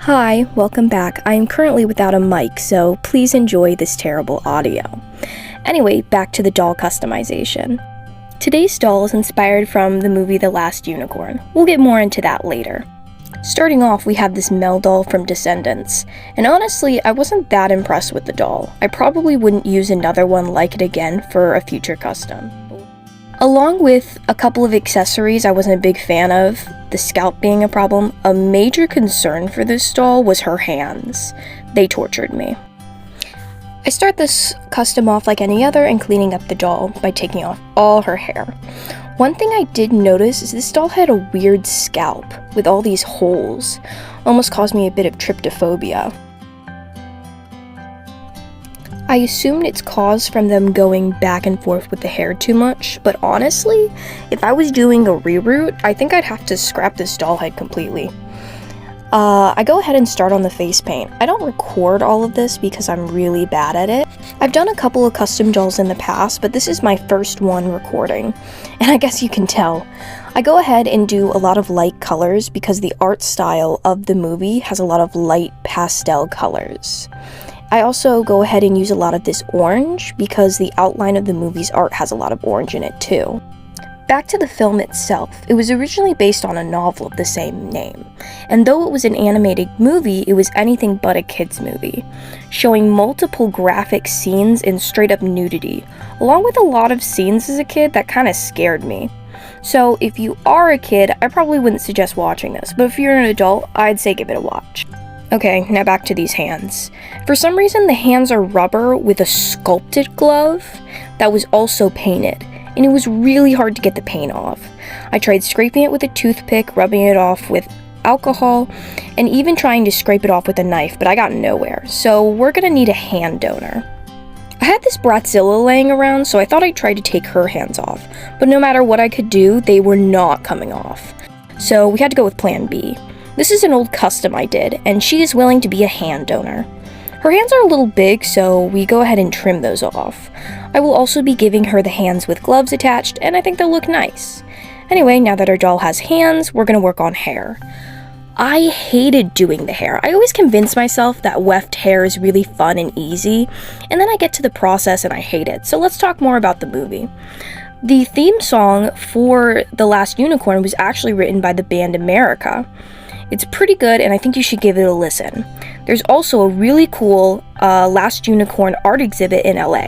Hi, welcome back. I am currently without a mic, so please enjoy this terrible audio. Anyway, back to the doll customization. Today's doll is inspired from the movie The Last Unicorn. We'll get more into that later. Starting off, we have this Mel doll from Descendants, and honestly, I wasn't that impressed with the doll. I probably wouldn't use another one like it again for a future custom. Along with a couple of accessories I wasn't a big fan of, the scalp being a problem, a major concern for this doll was her hands. They tortured me. I start this custom off like any other and cleaning up the doll by taking off all her hair. One thing I did notice is this doll had a weird scalp with all these holes. Almost caused me a bit of tryptophobia. I assumed it's caused from them going back and forth with the hair too much, but honestly, if I was doing a reroute, I think I'd have to scrap this doll head completely. I go ahead and start on the face paint. I don't record all of this because I'm really bad at it. I've done a couple of custom dolls in the past, but this is my first one recording, and I guess you can tell. I go ahead and do a lot of light colors because the art style of the movie has a lot of light pastel colors. I also go ahead and use a lot of this orange because the outline of the movie's art has a lot of orange in it too. Back to the film itself, it was originally based on a novel of the same name, and though it was an animated movie, it was anything but a kids movie, showing multiple graphic scenes and straight up nudity, along with a lot of scenes as a kid that kind of scared me. So if you are a kid, I probably wouldn't suggest watching this, but if you're an adult, I'd say give it a watch. Okay, now back to these hands. For some reason, the hands are rubber with a sculpted glove that was also painted, and it was really hard to get the paint off. I tried scraping it with a toothpick, rubbing it off with alcohol, and even trying to scrape it off with a knife, but I got nowhere, so we're gonna need a hand donor. I had this Bratzilla laying around, so I thought I'd try to take her hands off, but no matter what I could do, they were not coming off. So we had to go with plan B. This is an old custom I did, and she is willing to be a hand donor. Her hands are a little big, so we go ahead and trim those off. I will also be giving her the hands with gloves attached, and I think they'll look nice. Anyway, now that our doll has hands, we're gonna work on hair. I hated doing the hair. I always convince myself that weft hair is really fun and easy, and then I get to the process and I hate it. So let's talk more about the movie. The theme song for The Last Unicorn was actually written by the band America. It's pretty good, and I think you should give it a listen. There's also a really cool Last Unicorn art exhibit in LA.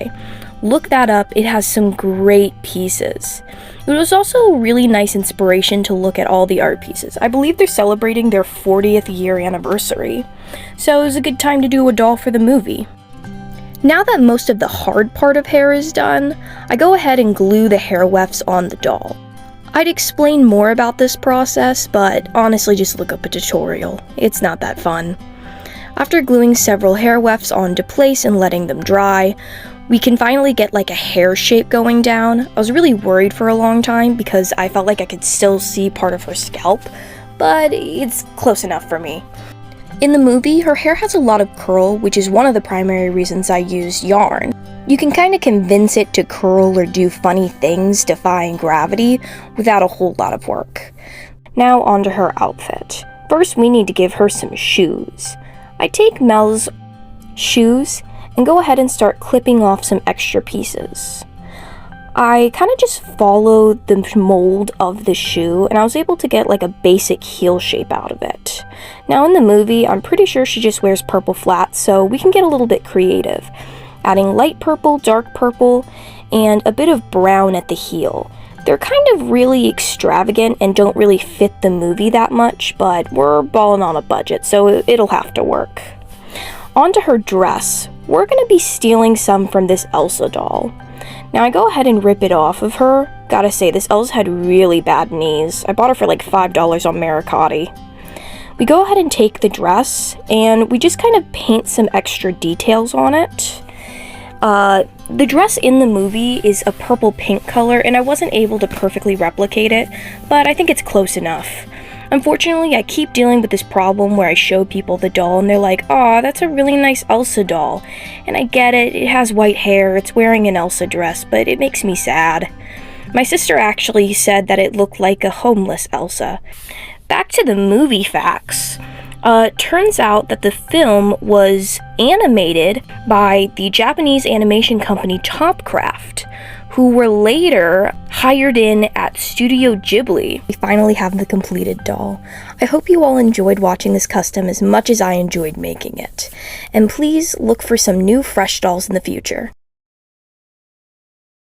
Look that up, it has some great pieces. It was also a really nice inspiration to look at all the art pieces. I believe they're celebrating their 40th year anniversary, so it was a good time to do a doll for the movie. Now that most of the hard part of hair is done, I go ahead and glue the hair wefts on the doll. I'd explain more about this process, but honestly just look up a tutorial. It's not that fun. After gluing several hair wefts onto place and letting them dry, we can finally get like a hair shape going down. I was really worried for a long time because I felt like I could still see part of her scalp, but it's close enough for me. In the movie, her hair has a lot of curl, which is one of the primary reasons I used yarn. You can kind of convince it to curl or do funny things defying gravity without a whole lot of work. Now onto her outfit. First, we need to give her some shoes. I take Mel's shoes and go ahead and start clipping off some extra pieces. I kind of just followed the mold of the shoe, and I was able to get like a basic heel shape out of it. Now in the movie, I'm pretty sure she just wears purple flats, so we can get a little bit creative, adding light purple, dark purple, and a bit of brown at the heel. They're kind of really extravagant and don't really fit the movie that much, but we're balling on a budget, so it'll have to work. Onto her dress. We're going to be stealing some from this Elsa doll. Now I go ahead and rip it off of her. Gotta say, this Elsa had really bad knees. I bought her for like $5 on Mercati. We go ahead and take the dress, and we just kind of paint some extra details on it. The dress in the movie is a purple pink color, and I wasn't able to perfectly replicate it, but I think it's close enough. Unfortunately, I keep dealing with this problem where I show people the doll and they're like, "Aw, that's a really nice Elsa doll." And I get it, it has white hair, it's wearing an Elsa dress, but it makes me sad. My sister actually said that it looked like a homeless Elsa. Back to the movie facts. Turns out that the film was animated by the Japanese animation company Topcraft, who were later hired in at Studio Ghibli. We finally have the completed doll. I hope you all enjoyed watching this custom as much as I enjoyed making it. And please look for some new fresh dolls in the future.